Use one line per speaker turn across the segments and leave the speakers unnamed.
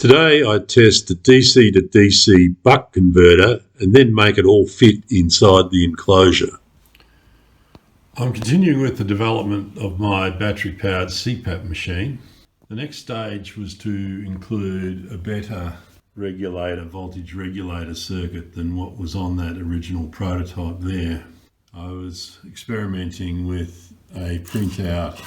Today I test the DC to DC buck converter and then make it all fit inside the enclosure. I'm continuing with the development of my battery-powered Cpap machine. The next stage was to include a better voltage regulator circuit than what was on that original prototype there. I was experimenting with a printout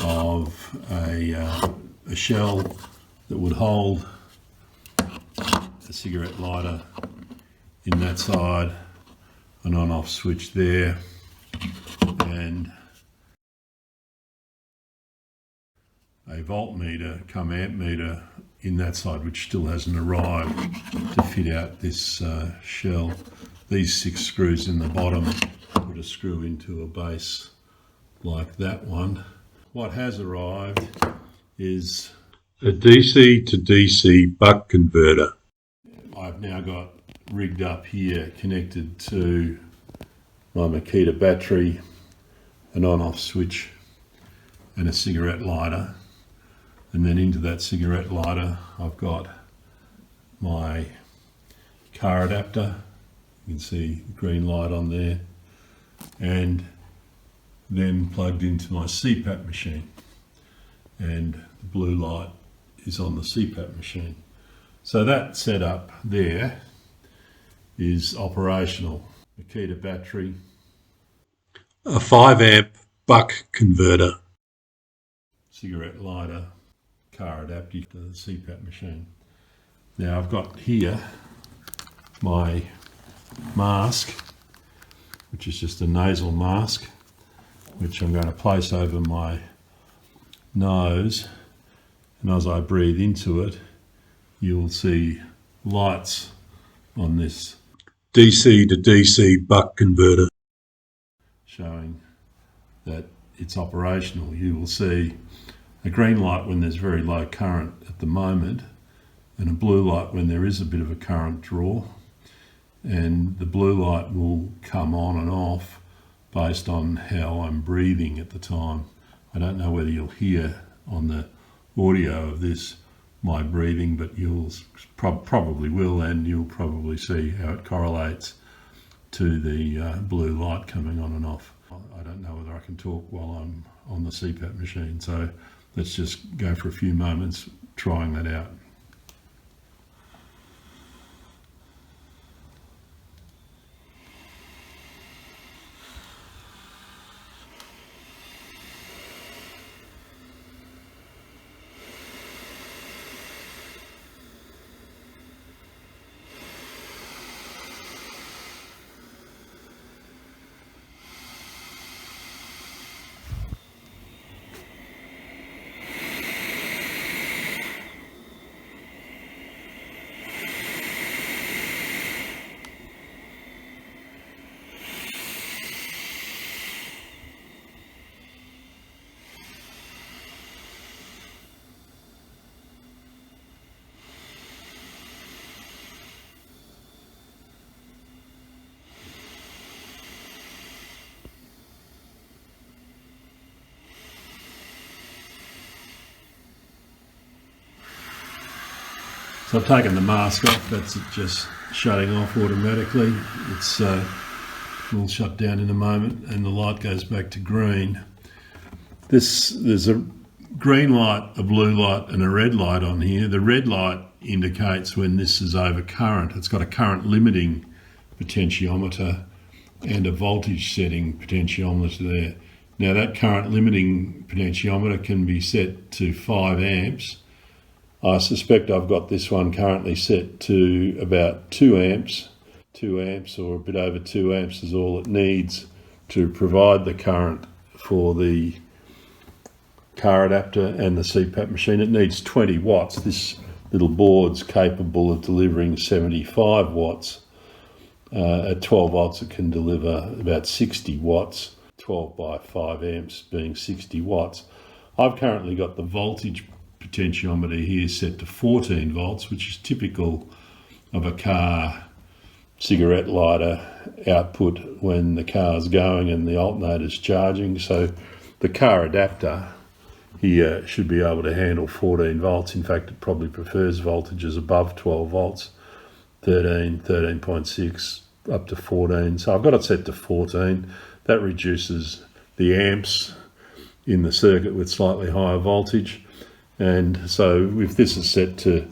of a shell that would hold a cigarette lighter in that side, an on-off switch there, and a voltmeter come amp meter in that side, which still hasn't arrived to fit out this shell. These 6 screws in the bottom put a screw into a base like that one. What has arrived is a DC to DC buck converter. I've now got rigged up here, connected to my Makita battery, an on-off switch and a cigarette lighter. And then into that cigarette lighter I've got my car adapter. You can see the green light on there, and then plugged into my Cpap machine, and the blue light is on the Cpap machine. So that setup there is operational. Makita battery, a 5 amp buck converter, cigarette lighter, car adapter to the Cpap machine. Now I've got here my mask, which is just a nasal mask, which I'm going to place over my nose, and as I breathe into it you'll see lights on this DC to DC buck converter showing that it's operational. You will see a green light when there's very low current at the moment, and a blue light when there is a bit of a current draw, and the blue light will come on and off based on how I'm breathing at the time. I don't know whether you'll hear on the audio of this my breathing, but you'll probably will, and you'll probably see how it correlates to the blue light coming on and off. I don't know whether I can talk while I'm on the Cpap machine, so let's just go for a few moments trying that out. So I've taken the mask off, that's it just shutting off automatically. It's will shut down in a moment and the light goes back to green. There's a green light, a blue light and a red light on here. The red light indicates when this is over current. It's got a current limiting potentiometer and a voltage setting potentiometer there. Now that current limiting potentiometer can be set to 5 amps. I suspect I've got this one currently set to about 2 amps. 2 amps or a bit over 2 amps is all it needs to provide the current for the car adapter and the Cpap machine. It needs 20 watts. This little board's capable of delivering 75 watts. At 12 volts it can deliver about 60 watts, 12 by 5 amps being 60 watts. I've currently got the voltage potentiometer here set to 14 volts, which is typical of a car cigarette lighter output when the car's going and the alternator's charging. So the car adapter here should be able to handle 14 volts. In fact, it probably prefers voltages above 12 volts, 13, 13.6, up to 14. So I've got it set to 14. That reduces the amps in the circuit with slightly higher voltage. And so if this is set to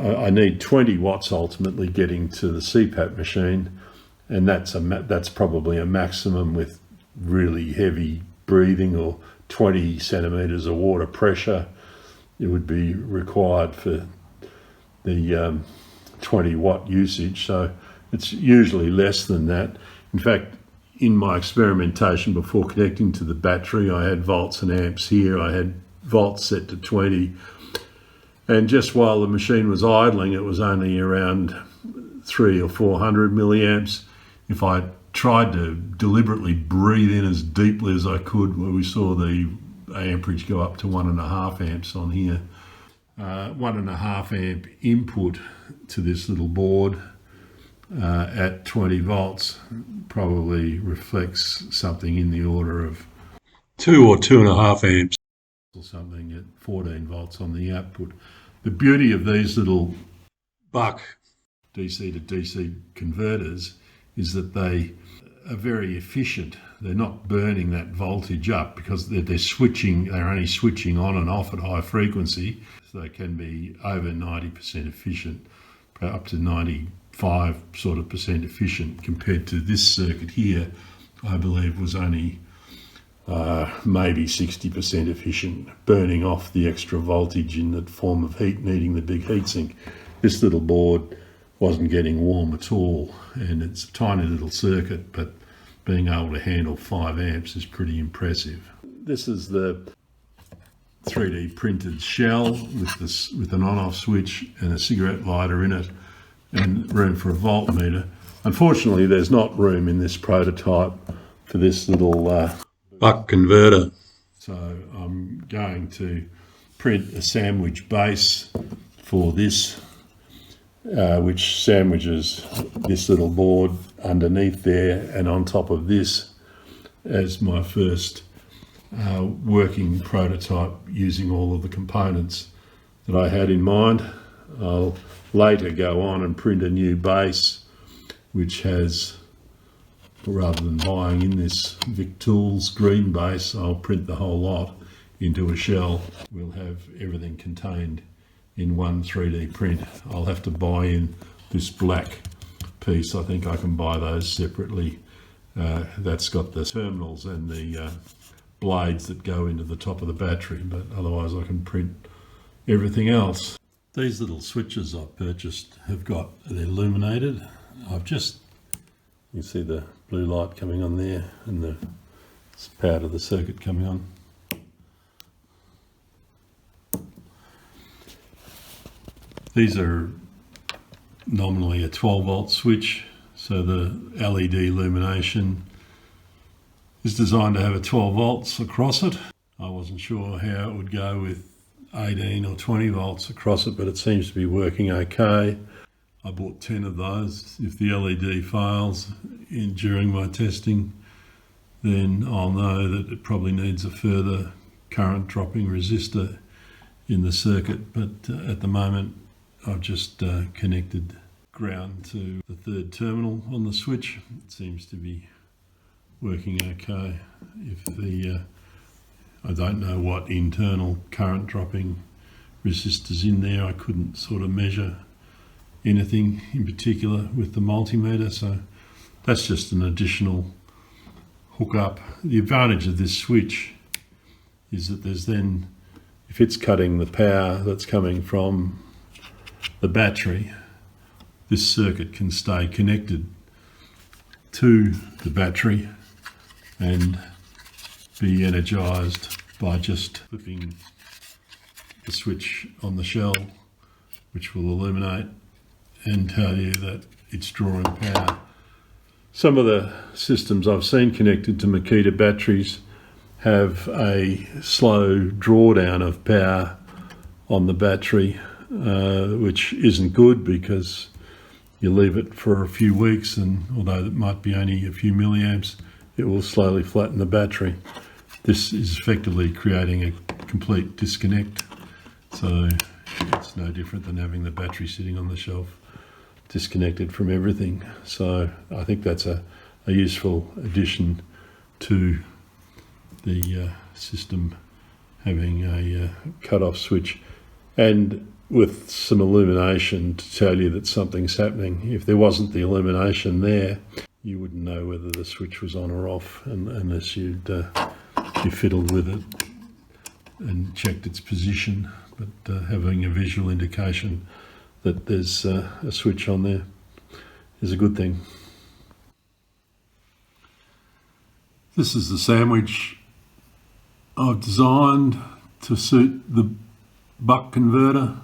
I need 20 watts ultimately getting to the Cpap machine, and that's probably a maximum with really heavy breathing, or 20 centimetres of water pressure. It would be required for the 20 watt usage, so it's usually less than that. In fact, in my experimentation before connecting to the battery, I had volts and amps here. I had volts set to 20, and just while the machine was idling, it was only around 300 or 400 milliamps. If I tried to deliberately breathe in as deeply as I could, where we saw the amperage go up to 1.5 amps on here. 1.5 amp input to this little board at 20 volts probably reflects something in the order of 2 or 2.5 amps or something at 14 volts on the output. The beauty of these little buck DC to DC converters is that they are very efficient. They're not burning that voltage up because they're switching, they're only switching on and off at high frequency. So they can be over 90% efficient, up to 95% efficient, compared to this circuit here, I believe was only maybe 60% efficient, burning off the extra voltage in the form of heat, needing the big heatsink. This little board wasn't getting warm at all, and it's a tiny little circuit, but being able to handle 5 amps is pretty impressive. This is the 3D printed shell with an on-off switch and a cigarette lighter in it, and room for a voltmeter. Unfortunately, there's not room in this prototype for this little buck converter. So I'm going to print a sandwich base for this, which sandwiches this little board underneath there and on top of this as my first working prototype using all of the components that I had in mind. I'll later go on and print a new base which has, rather than buying in this Vic Tools green base, I'll print the whole lot into a shell. We'll have everything contained in one 3D print. I'll have to buy in this black piece. I think I can buy those separately. That's got the terminals and the blades that go into the top of the battery, but otherwise I can print everything else. These little switches I've purchased they're illuminated. You can see the blue light coming on there and the power to the circuit coming on. These are nominally a 12 volt switch, so the LED illumination is designed to have a 12 volts across it. I wasn't sure how it would go with 18 or 20 volts across it, but it seems to be working okay. I bought 10 of those. If the LED fails during my testing, then I'll know that it probably needs a further current dropping resistor in the circuit, but at the moment I've just connected ground to the third terminal on the switch. It seems to be working okay. I don't know what internal current dropping resistors in there. I couldn't sort of measure anything in particular with the multimeter, so that's just an additional hookup. The advantage of this switch is that there's then, if it's cutting the power that's coming from the battery, this circuit can stay connected to the battery and be energized by just flipping the switch on the shell, which will illuminate and tell you that it's drawing power. Some of the systems I've seen connected to Makita batteries have a slow drawdown of power on the battery, which isn't good because you leave it for a few weeks, and although it might be only a few milliamps, it will slowly flatten the battery. This is effectively creating a complete disconnect. So it's no different than having the battery sitting on the shelf disconnected from everything. So I think that's a useful addition to the system, having a cut-off switch and with some illumination to tell you that something's happening. If there wasn't the illumination there, you wouldn't know whether the switch was on or off unless you fiddled with it and checked its position. But having a visual indication that there's a switch on there is a good thing. This is the sandwich I've designed to suit the buck converter.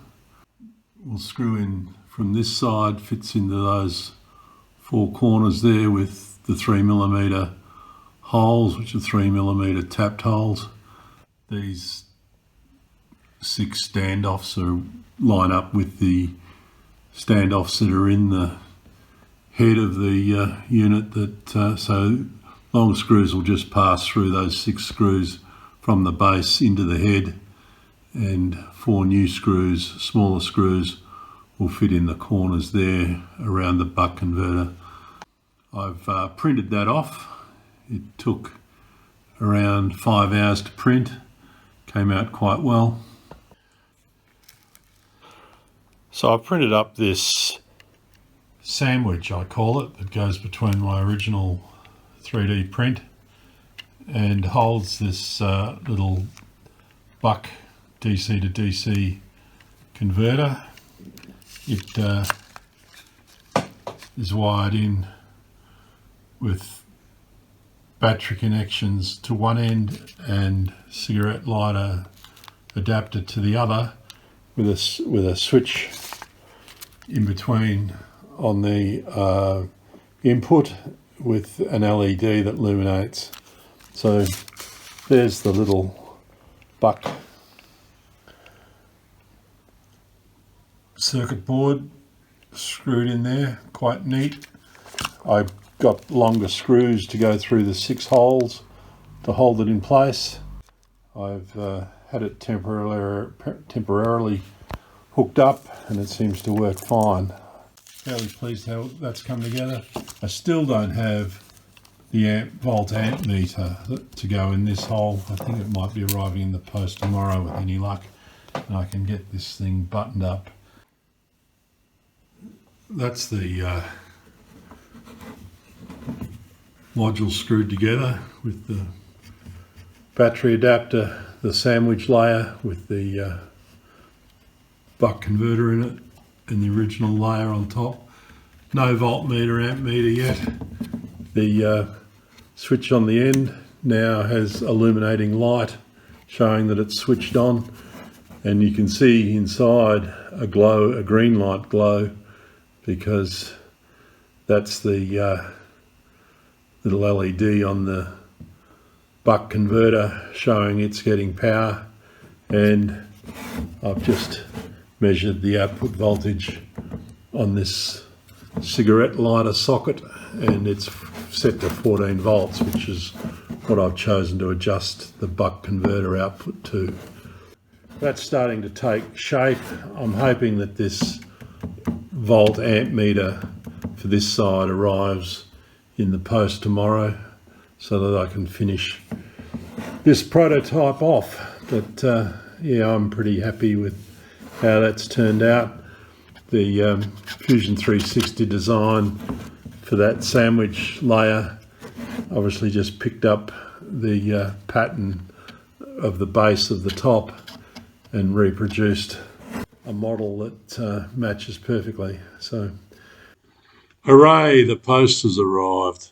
We'll screw in from this side, fits into those 4 corners there with the 3mm holes, which are 3mm tapped holes. These 6 standoffs line up with the standoffs that are in the head of the unit, that so long screws will just pass through those 6 screws from the base into the head, and 4 new screws, smaller screws, will fit in the corners there around the buck converter. I've printed that off. It took around 5 hours to print. Came out quite well. So I printed up this sandwich, I call it, that goes between my original 3D print and holds this little buck DC to DC converter. It is wired in with battery connections to one end and cigarette lighter adapter to the other, with a switch in between on the input with an LED that illuminates. So there's the little buck circuit board screwed in there, quite neat. I've got longer screws to go through the 6 holes to hold it in place. I've had it temporarily hooked up and it seems to work fine. Fairly pleased how that's come together. I still don't have the volt amp meter to go in this hole. I think it might be arriving in the post tomorrow with any luck, and I can get this thing buttoned up. That's the module screwed together with the battery adapter, the sandwich layer with the buck converter in it, and the original layer on top. No voltmeter, amp meter yet. The switch on the end now has illuminating light showing that it's switched on, and you can see inside a glow, a green light glow, because that's the little LED on the buck converter showing it's getting power. And I've just measured the output voltage on this cigarette lighter socket, and it's set to 14 volts, which is what I've chosen to adjust the buck converter output to. That's starting to take shape. I'm hoping that this volt amp meter for this side arrives in the post tomorrow so that I can finish this prototype off. But yeah, I'm pretty happy with how that's turned out. The Fusion 360 design for that sandwich layer obviously just picked up the pattern of the base of the top and reproduced a model that matches perfectly. So, hooray, the post has arrived.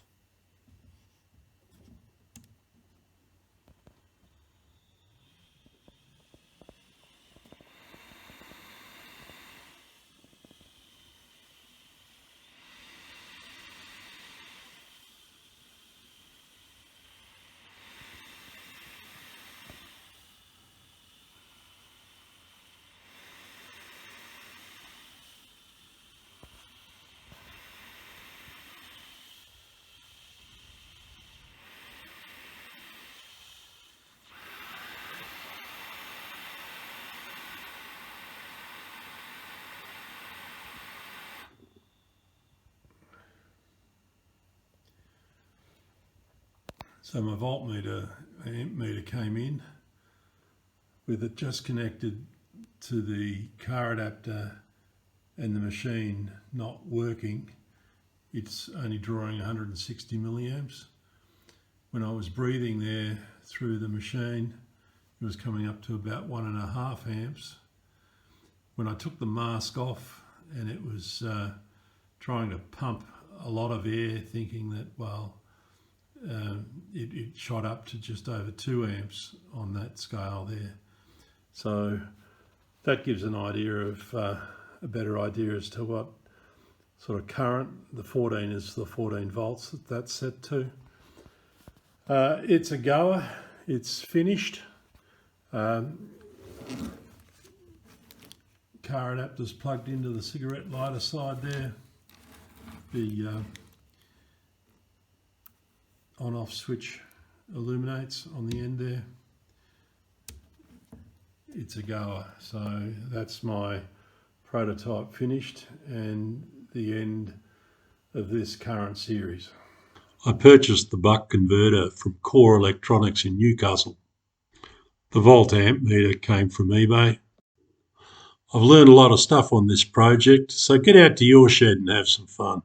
So my voltmeter, amp meter came in with it just connected to the car adapter and the machine not working. It's only drawing 160 milliamps. When I was breathing there through the machine, it was coming up to about 1.5 amps. When I took the mask off and it was trying to pump a lot of air, thinking that, well, it shot up to just over 2 amps on that scale there. So that gives an idea of a better idea as to what sort of current. The 14 is the 14 volts that that's set to. It's a goer. It's finished. Car adapter's plugged into the cigarette lighter side there. The on-off switch illuminates on the end there. It's a goer. So that's my prototype finished and the end of this current series. I purchased the buck converter from Core Electronics in Newcastle. The volt amp meter came from eBay. I've learned a lot of stuff on this project, so get out to your shed and have some fun.